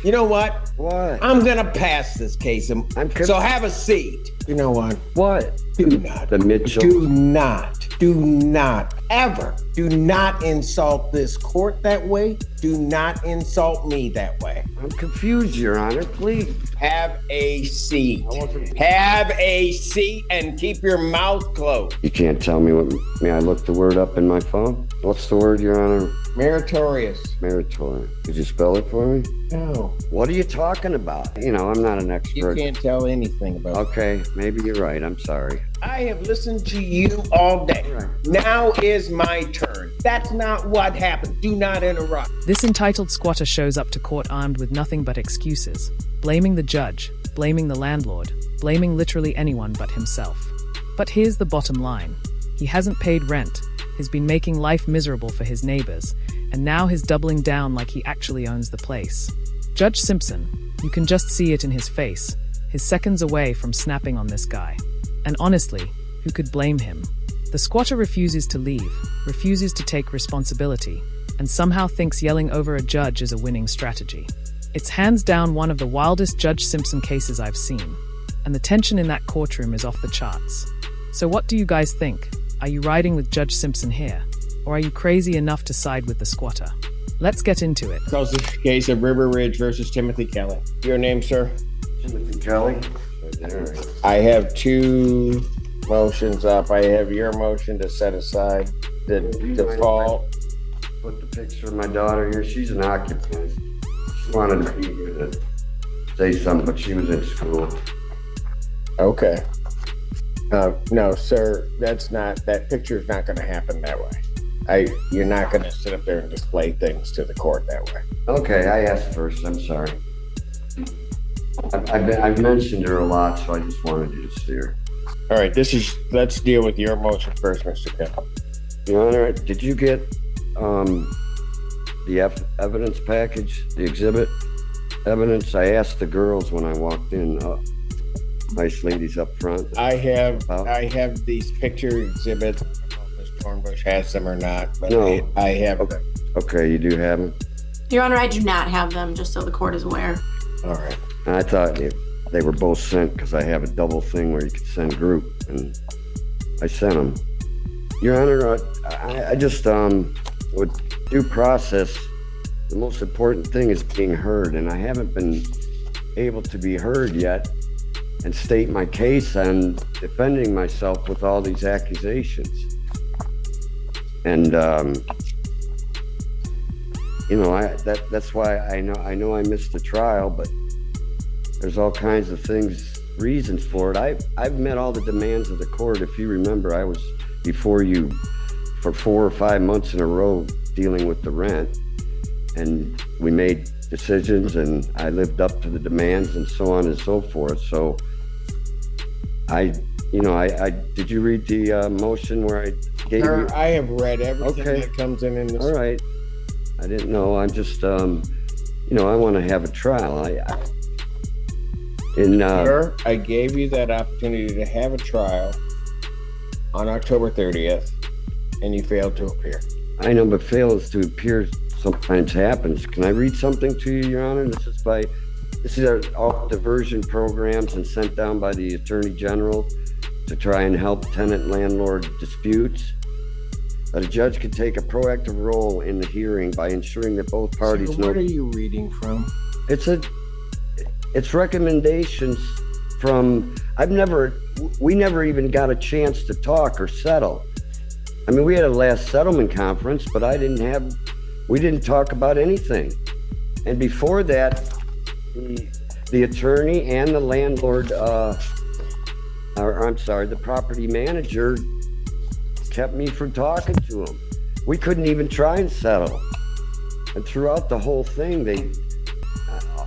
You know what? What? I'm gonna pass this case. So have a seat. You know what? What? Do not. The Mitchell. Do not ever. Do not insult this court that way. Do not insult me that way. I'm confused, Your Honor. Please. Have a seat. Have a seat and keep your mouth closed. You can't tell me what. May I look the word up in my phone? What's the word, Your Honor? Meritorious. Meritorious. Could you spell it for me? No. What are you talking about? You know, I'm not an expert. You can't tell anything about it. Okay, maybe you're right. I'm sorry. I have listened to you all day. Right. Now is my turn. That's not what happened. Do not interrupt. This entitled squatter shows up to court armed with nothing but excuses, blaming the judge, blaming the landlord, blaming literally anyone but himself. But here's the bottom line. He hasn't paid rent, he's been making life miserable for his neighbors, and now he's doubling down like he actually owns the place. Judge Simpson, you can just see it in his face. He's seconds away from snapping on this guy. And honestly, who could blame him? The squatter refuses to leave, refuses to take responsibility, and somehow thinks yelling over a judge is a winning strategy. It's hands down one of the wildest Judge Simpson cases I've seen, and the tension in that courtroom is off the charts. So what do you guys think? Are you riding with Judge Simpson here? Or are you crazy enough to side with the squatter? Let's get into it. Calls the case of River Ridge versus Timothy Kelly. Your name, sir? Timothy Kelly. Right there. I have two motions up. I have your motion to set aside the default. Put the picture of my daughter here. She's an occupant. She wanted to be here to say something, but she was in school. Okay. No, sir, that picture's not going to happen that way. You're not going to sit up there and display things to the court that way. Okay, I asked first. I'm sorry. I've mentioned her a lot, so I just wanted you to see her. All right, let's deal with your motion first, Mr. Kelly. Your Honor, did you get the evidence package, the exhibit evidence? I asked the girls when I walked in. Nice ladies up front. I have these picture exhibits. I don't know if Ms. Tornbush has them or not, but no. I have them. Okay, you do have them? Your Honor, I do not have them, just so the court is aware. All right. I thought they were both sent because I have a double thing where you can send group, and I sent them. Your Honor, I just, with due process, the most important thing is being heard, and I haven't been able to be heard yet and state my case and defending myself with all these accusations. And, you know, that's why I know I missed the trial, but there's all kinds of reasons for it. I've met all the demands of the court. If you remember, I was before you for 4 or 5 months in a row dealing with the rent, and we made decisions, and I lived up to the demands and so on and so forth. So I did you read the motion where I gave you? I have read everything that comes in this. All right. I didn't know. I'm just, I want to have a trial. Sir, I gave you that opportunity to have a trial on October 30th, and you failed to appear. I know, but fails to appear sometimes happens. Can I read something to you, Your Honor? This is all diversion programs and sent down by the Attorney General to try and help tenant-landlord disputes. That a judge could take a proactive role in the hearing by ensuring that both parties know. What are you reading from? It's recommendations from. We never even got a chance to talk or settle. I mean, we had a last settlement conference, but we didn't talk about anything. And before that, the attorney and the landlord, the property manager kept me from talking to him. We couldn't even try and settle. And throughout the whole thing,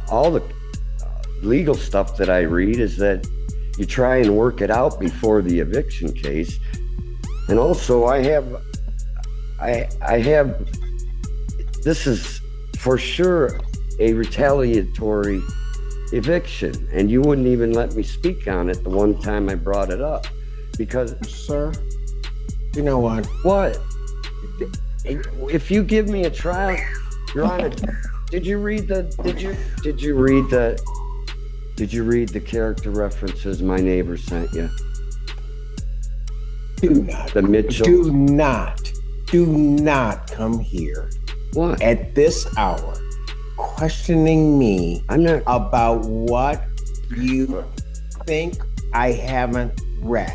all the legal stuff that I read is that you try and work it out before the eviction case. And also I have, this is for sure a retaliatory eviction, and you wouldn't even let me speak on it the one time I brought it up because. Sir, you know what? What? If you give me a trial, Your Honor, Did you read the character references my neighbor sent you? Do not. The Mitchell. Do not come here What? at this hour questioning me I'm not. about what you think I haven't read.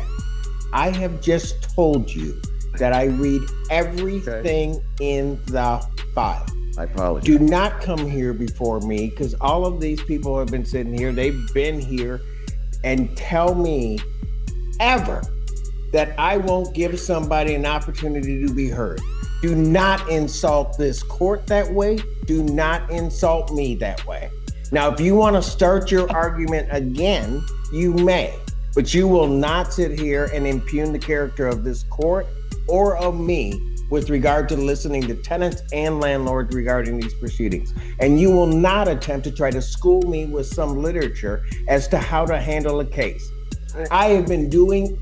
I have just told you that I read everything in the file. I apologize. Do not come here before me, because all of these people have been sitting here, they've been here, and tell me ever that I won't give somebody an opportunity to be heard. Do not insult this court that way. Do not insult me that way. Now, if you want to start your argument again, you may, but you will not sit here and impugn the character of this court or of me with regard to listening to tenants and landlords regarding these proceedings. And you will not attempt to try to school me with some literature as to how to handle a case. I have been doing,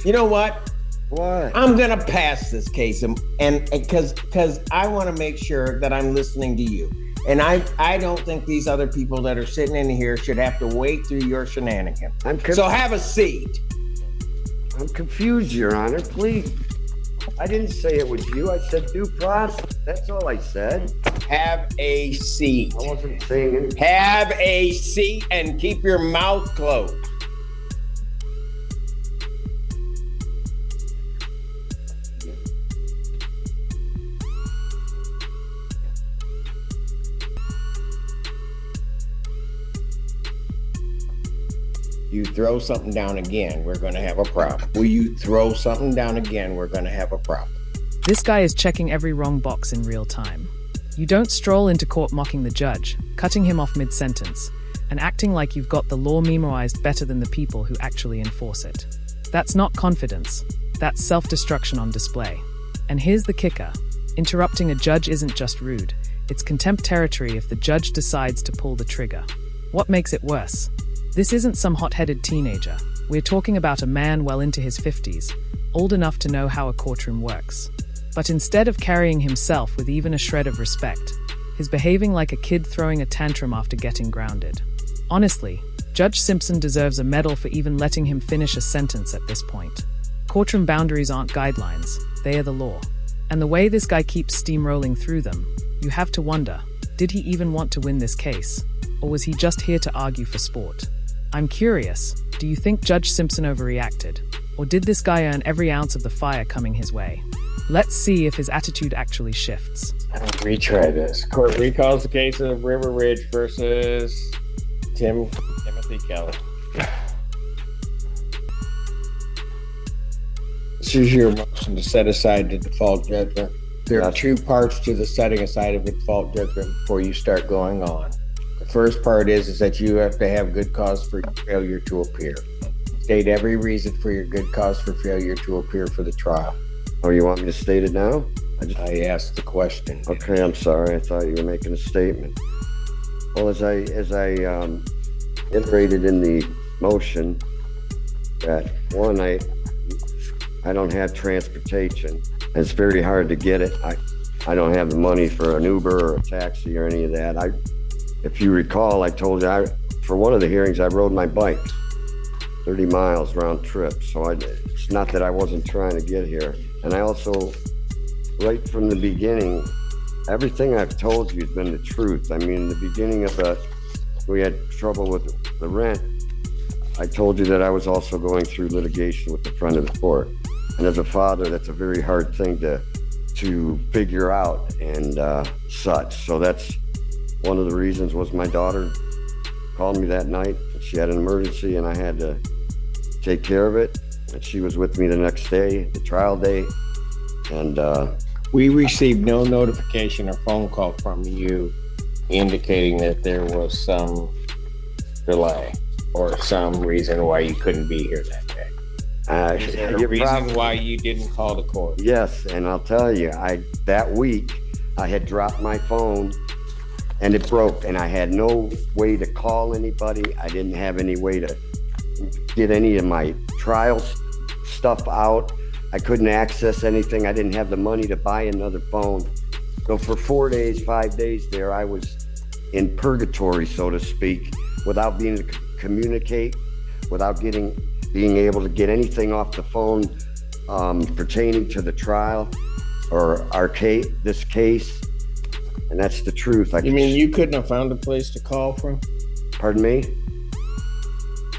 you know what? What? I'm gonna pass this case, and because I want to make sure that I'm listening to you. And I don't think these other people that are sitting in here should have to wait through your shenanigans. So have a seat. I'm confused, Your Honor. Please. I didn't say it was you. I said due process. That's all I said. Have a seat. I wasn't saying anything. Have a seat and keep your mouth closed. You throw something down again, we're going to have a problem. Will you throw something down again, we're going to have a problem. This guy is checking every wrong box in real time. You don't stroll into court mocking the judge, cutting him off mid-sentence, and acting like you've got the law memorized better than the people who actually enforce it. That's not confidence. That's self-destruction on display. And here's the kicker. Interrupting a judge isn't just rude. It's contempt territory if the judge decides to pull the trigger. What makes it worse? This isn't some hot-headed teenager. We're talking about a man well into his 50s, old enough to know how a courtroom works. But instead of carrying himself with even a shred of respect, he's behaving like a kid throwing a tantrum after getting grounded. Honestly, Judge Simpson deserves a medal for even letting him finish a sentence at this point. Courtroom boundaries aren't guidelines, they are the law. And the way this guy keeps steamrolling through them, you have to wonder, did he even want to win this case? Or was he just here to argue for sport? I'm curious, do you think Judge Simpson overreacted? Or did this guy earn every ounce of the fire coming his way? Let's see if his attitude actually shifts. Retry this. Court recalls the case of River Ridge versus Timothy Kelly. This is your motion to set aside the default judgment. There are two parts to the setting aside of the default judgment before you start going on. The first part is that you have to have good cause for failure to appear. State every reason for your good cause for failure to appear for the trial. Oh, you want me to state it now? I asked the question. Okay, I'm sorry. I thought you were making a statement. Well, as I iterated in the motion, that one, I don't have transportation. It's very hard to get it. I don't have the money for an Uber or a taxi or any of that. If you recall, I told you, for one of the hearings, I rode my bike 30 miles round trip. So it's not that I wasn't trying to get here. And I also, right from the beginning, everything I've told you has been the truth. I mean, in the beginning of we had trouble with the rent. I told you that I was also going through litigation with the friend of the court. And as a father, that's a very hard thing to figure out and such. So that's one of the reasons was my daughter called me that night. She had an emergency and I had to take care of it. And she was with me the next day, the trial day. And we received no notification or phone call from you indicating that there was some delay or some reason why you couldn't be here that day. Is there a reason why you didn't call the court? Yes, and I'll tell you, that week I had dropped my phone and it broke, and I had no way to call anybody. I didn't have any way to get any of my trial stuff out. I couldn't access anything. I didn't have the money to buy another phone. So for 4 days, 5 days there, I was in purgatory, so to speak, without being able to communicate, without being able to get anything off the phone pertaining to the trial or this case. And that's the truth. You mean you couldn't have found a place to call from? Pardon me?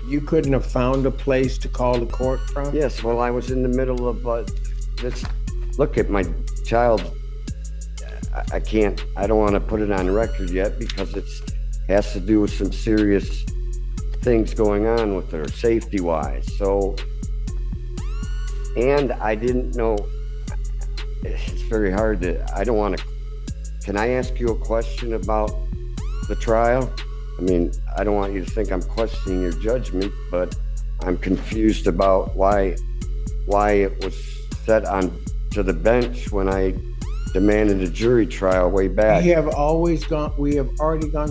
You couldn't have found a place to call the court from? Yes, well, I was in the middle of this. Look at my child. I don't want to put it on record yet because it has to do with some serious things going on with her safety-wise. So, and I didn't know, it's very hard I don't want to, can I ask you a question about the trial? I mean, I don't want you to think I'm questioning your judgment, but I'm confused about why it was set on to the bench when I demanded a jury trial way back. We have already gone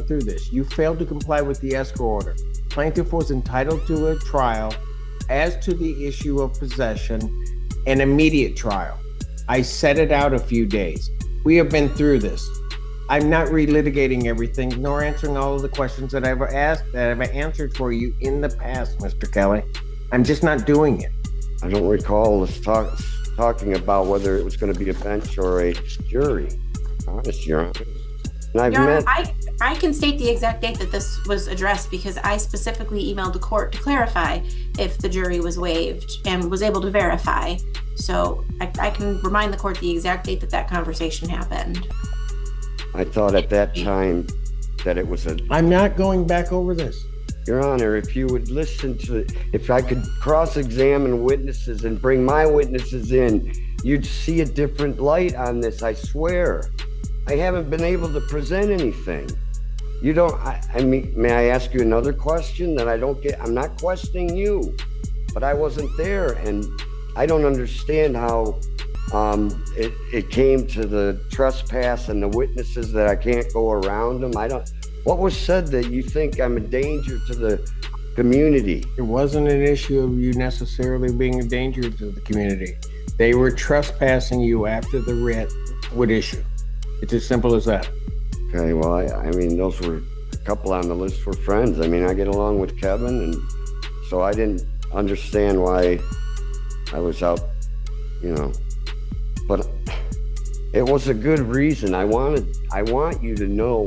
through this. You failed to comply with the escrow order. Plaintiff was entitled to a trial as to the issue of possession, an immediate trial. I set it out a few days. We have been through this. I'm not relitigating everything, nor answering all of the questions that I've answered for you in the past, Mr. Kelly. I'm just not doing it. I don't recall us talking about whether it was going to be a bench or a jury. Honest, Your Honor. And Your Honor, I can state the exact date that this was addressed because I specifically emailed the court to clarify if the jury was waived and was able to verify. So I can remind the court the exact date that conversation happened. I thought at that time that it was I'm not going back over this. Your Honor, if you would if I could cross-examine witnesses and bring my witnesses in, you'd see a different light on this, I swear. I haven't been able to present anything. You don't, I mean, may I ask you another question that I'm not questioning you, but I wasn't there, and I don't understand how it came to the trespass and the witnesses that I can't go around them. What was said that you think I'm a danger to the community? It wasn't an issue of you necessarily being a danger to the community. They were trespassing you after the writ would issue. It's as simple as that. Okay, well, I mean, those were a couple on the list were friends. I mean, I get along with Kevin, and so I didn't understand why I was out, but it was a good reason. I want you to know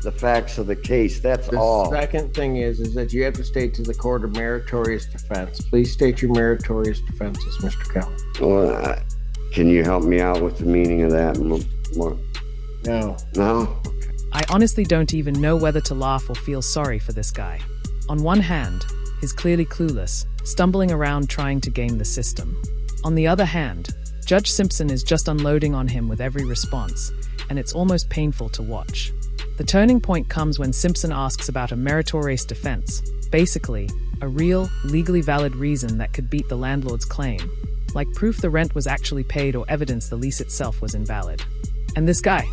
the facts of the case. That's all. The second thing is that you have to state to the court a meritorious defense. Please state your meritorious defenses, Mr. Kelly. Well, can you help me out with the meaning of that more? No. No? I honestly don't even know whether to laugh or feel sorry for this guy. On one hand, he's clearly clueless, stumbling around trying to game the system. On the other hand, Judge Simpson is just unloading on him with every response, and it's almost painful to watch. The turning point comes when Simpson asks about a meritorious defense, basically, a real, legally valid reason that could beat the landlord's claim, like proof the rent was actually paid or evidence the lease itself was invalid. And this guy,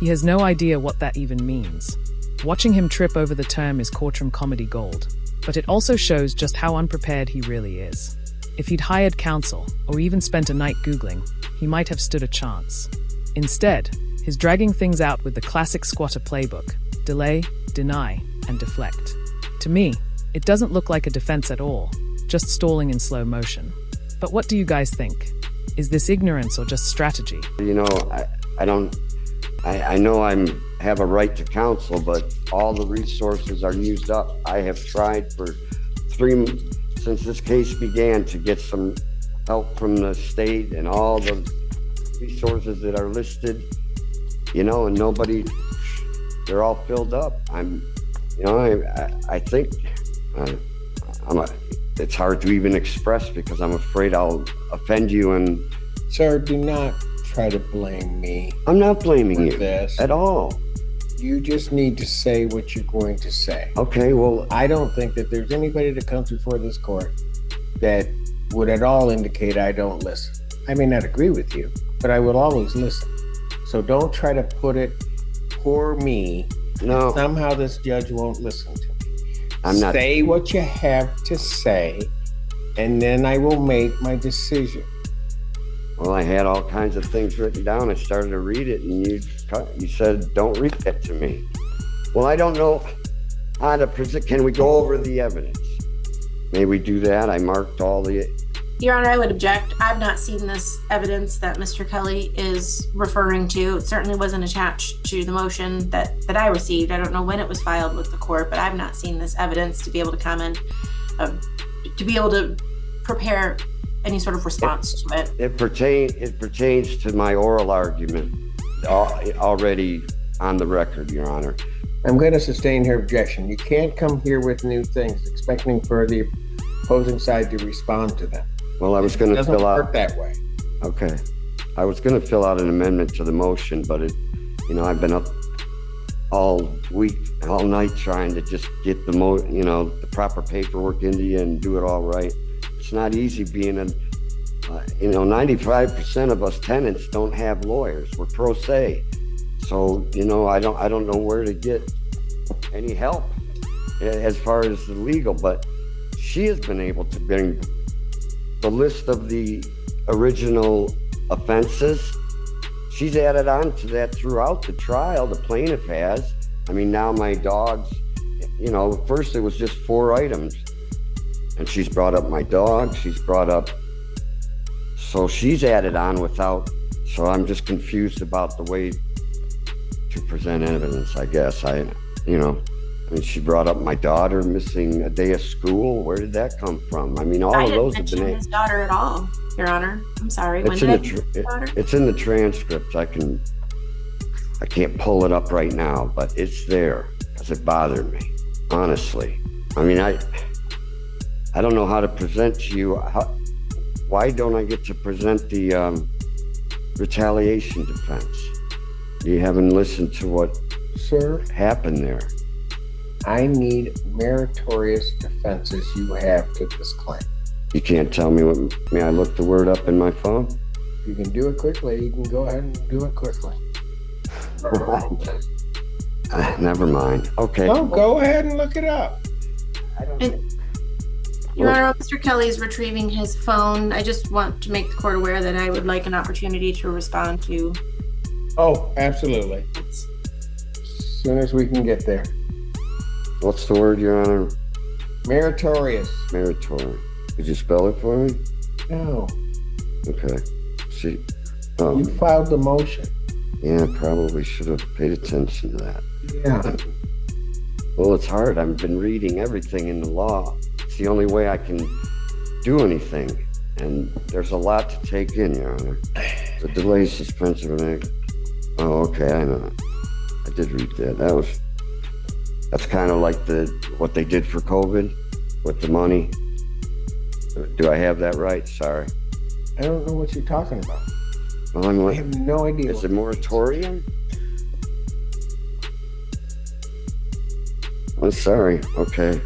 he has no idea what that even means. Watching him trip over the term is courtroom comedy gold, but it also shows just how unprepared he really is. If he'd hired counsel, or even spent a night Googling, he might have stood a chance. Instead, he's dragging things out with the classic squatter playbook: delay, deny, and deflect. To me, it doesn't look like a defense at all, just stalling in slow motion. But what do you guys think? Is this ignorance or just strategy? I know I have a right to counsel, but all the resources are used up. I have tried for since this case began to get some help from the state and all the resources that are listed, and they're all filled up. I think it's hard to even express because I'm afraid I'll offend you. And sir, do not try to blame me. I'm not blaming you this at all. You just need to say what you're going to say. Okay, well, I don't think that there's anybody that comes before this court that would at all indicate I don't listen. I may not agree with you, but I will always listen. So don't try to put it, poor me. No. Somehow this judge won't listen to me. I'm not. Say what you have to say, and then I will make my decision. Well, I had all kinds of things written down. I started to read it, and You said, don't read that to me. Well, I don't know how to present. Can we go over the evidence? May we do that? I marked all the... Your Honor, I would object. I've not seen this evidence that Mr. Kelly is referring to. It certainly wasn't attached to the motion that I received. I don't know when it was filed with the court, but I've not seen this evidence to be able to comment, to be able to prepare any sort of response to it. It pertains to my oral argument already on the record, Your Honor. I'm going to sustain her objection. You can't come here with new things expecting for the opposing side to respond to them. Well, I was going to fill out... It doesn't work that way. Okay. I was going to fill out an amendment to the motion, but I've been up all week, all night trying to just get the proper paperwork into you and do it all right. It's not easy being 95% of us tenants don't have lawyers. We're pro se. So, I don't know where to get any help as far as the legal, but she has been able to bring the list of the original offenses. She's added on to that throughout the trial. The plaintiff has. Now my dogs, first it was just 4 items. And she's brought up my dog. So she's added on without. So I'm just confused about the way to present evidence, I guess. She brought up my daughter missing a day of school. Where did that come from? All of those have been... I didn't mention his daughter at all, Your Honor. I'm sorry. It's in the transcript. I can't pull it up right now, but it's there because it bothered me, honestly. I don't know how to present to you. Why don't I get to present the retaliation defense? You haven't listened to what happened there. I need meritorious defenses you have to this claim. You can't tell me what... May I look the word up in my phone? If you can do it quickly, you can go ahead and do it quickly. Never mind. Okay. No, go ahead and look it up. Your Honor, Mr. Kelly is retrieving his phone. I just want to make the court aware that I would like an opportunity to respond to... Oh, absolutely. As soon as we can get there. What's the word, Your Honor? Meritorious. Meritorious. Could you spell it for me? No. Okay. See. You filed the motion. Yeah, I probably should have paid attention to that. Yeah. Well, it's hard. I've been reading everything in the law. It's the only way I can do anything. And there's a lot to take in, Your Honor. The delay, suspension of an... Oh, okay, I know. I did read that. That's kind of like what they did for COVID with the money. Do I have that right? Sorry. I don't know what you're talking about. Well, I have no idea. Is it moratorium? I'm sorry. Okay.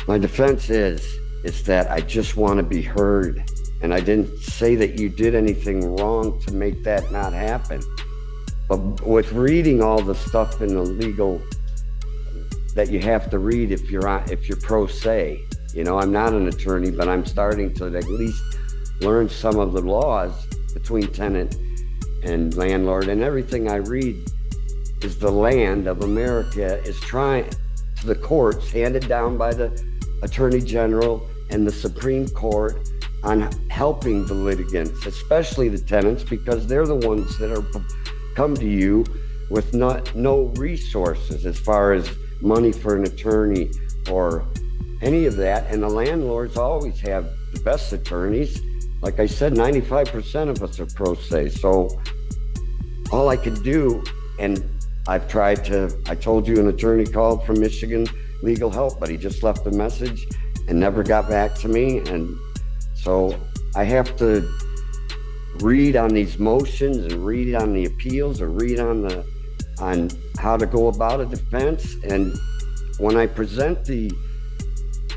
My defense is that I just want to be heard. And I didn't say that you did anything wrong to make that not happen. But with reading all the stuff in the legal that you have to read if you're pro se, I'm not an attorney, but I'm starting to at least learn some of the laws between tenant and landlord. And everything I read is the land of America is trying to the courts, handed down by the Attorney General and the Supreme Court, on helping the litigants, especially the tenants, because they're the ones that are come to you with no resources as far as money for an attorney or any of that. And the landlords always have the best attorneys. Like I said, 95% of us are pro se. So all I could do, and I told you an attorney called from Michigan Legal Help, but he just left a message and never got back to me. And so I have to read on these motions and read on the appeals or read on how to go about a defense. And when I present the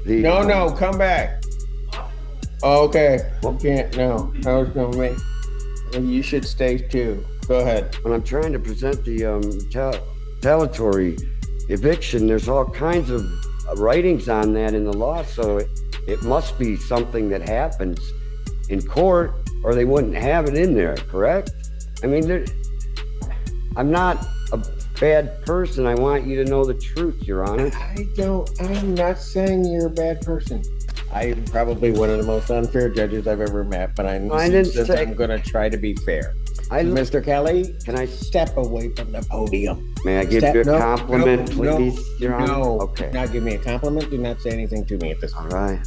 No, come back. Oh, okay. You can't, no. I was going to make, you should stay too. Go ahead. When I'm trying to present the retaliatory eviction, there's all kinds of writings on that in the law, so it must be something that happens in court or they wouldn't have it in there, correct? I mean, I'm not a bad person. I want you to know the truth, Your Honor. I'm not saying you're a bad person. I'm probably one of the most unfair judges I've ever met, but I'm going to try to be fair. Mr. Kelly, can I step away from the podium? May I give you a compliment, please, Your Honor? No, okay. Do not give me a compliment. Do not say anything to me at this All point. right.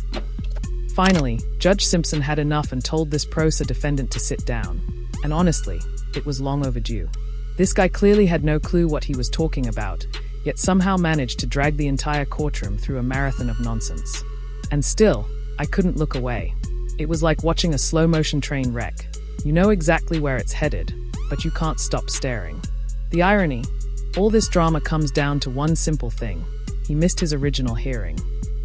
Finally, Judge Simpson had enough and told this pro se defendant to sit down. And honestly, it was long overdue. This guy clearly had no clue what he was talking about, yet somehow managed to drag the entire courtroom through a marathon of nonsense. And still, I couldn't look away. It was like watching a slow-motion train wreck. You know exactly where it's headed, but you can't stop staring. The irony, all this drama comes down to one simple thing. He missed his original hearing.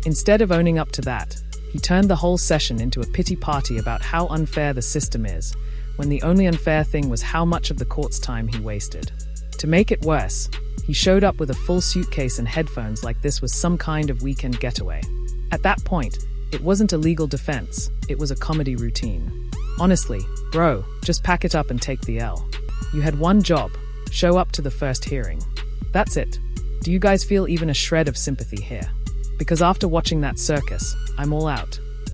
Instead of owning up to that, he turned the whole session into a pity party about how unfair the system is, when the only unfair thing was how much of the court's time he wasted. To make it worse, he showed up with a full suitcase and headphones like this was some kind of weekend getaway. At that point, it wasn't a legal defense, it was a comedy routine. Honestly, bro, just pack it up and take the L. You had one job, show up to the first hearing. That's it. Do you guys feel even a shred of sympathy here? Because after watching that circus, I'm all out.